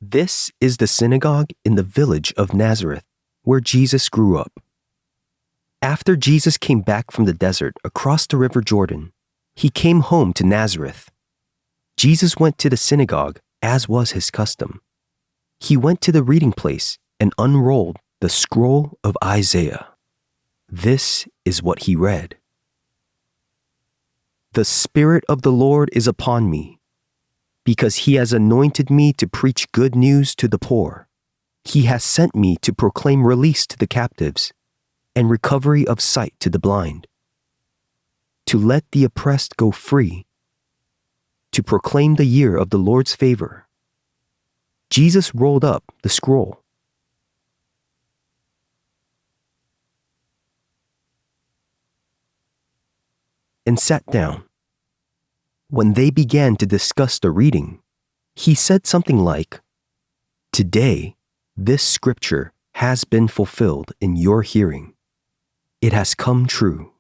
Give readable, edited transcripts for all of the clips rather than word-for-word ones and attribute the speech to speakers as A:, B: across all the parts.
A: This is the synagogue in the village of Nazareth, where Jesus grew up. After Jesus came back from the desert across the river Jordan, he came home to Nazareth. Jesus went to the synagogue, as was his custom. He went to the reading place and unrolled the scroll of Isaiah. This is what he read. The Spirit of the Lord is upon me, because he has anointed me to preach good news to the poor. He has sent me to proclaim release to the captives and recovery of sight to the blind, to let the oppressed go free, to proclaim the year of the Lord's favor. Jesus rolled up the scroll. And sat down. When they began to discuss the reading, he said something like, "Today, this scripture has been fulfilled in your hearing. It has come true."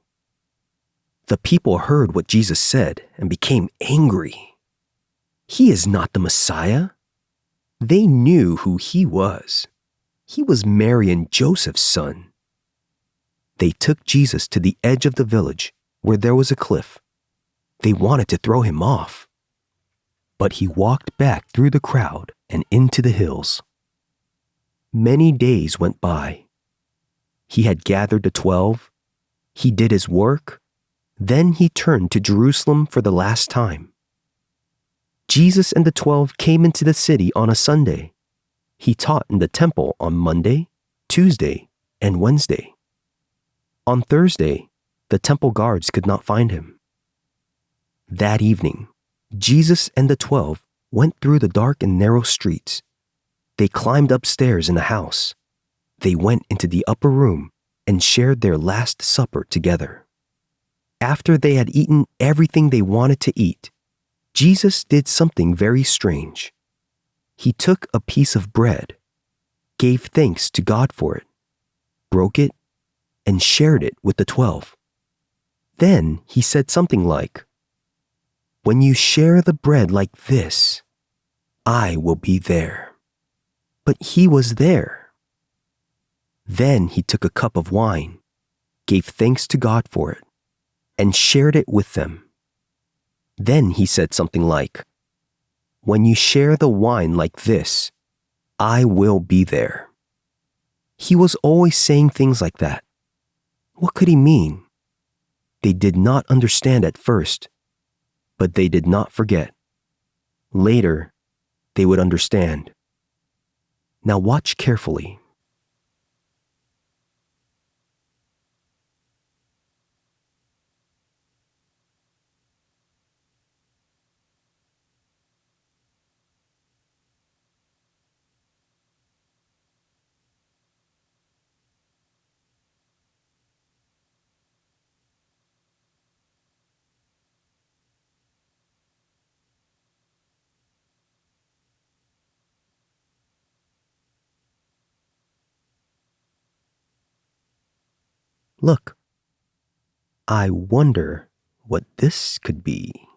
A: The people heard what Jesus said and became angry. He is not the Messiah. They knew who he was. He was Mary and Joseph's son. They took Jesus to the edge of the village where there was a cliff. They wanted to throw him off, but he walked back through the crowd and into the hills. Many days went by. He had gathered the 12. He did his work. Then he turned to Jerusalem for the last time. Jesus and the 12 came into the city on a Sunday. He taught in the temple on Monday, Tuesday, and Wednesday. On Thursday, the temple guards could not find him. That evening, Jesus and the 12 went through the dark and narrow streets. They climbed upstairs in the house. They went into the upper room and shared their Last Supper together. After they had eaten everything they wanted to eat, Jesus did something very strange. He took a piece of bread, gave thanks to God for it, broke it, and shared it with the 12. Then he said something like, "When you share the bread like this, I will be there." But he was there. Then he took a cup of wine, gave thanks to God for it, and shared it with them. Then he said something like, "When you share the wine like this, I will be there." He was always saying things like that. What could he mean? They did not understand at first, but they did not forget. Later, they would understand. Now watch carefully. Look, I wonder what this could be.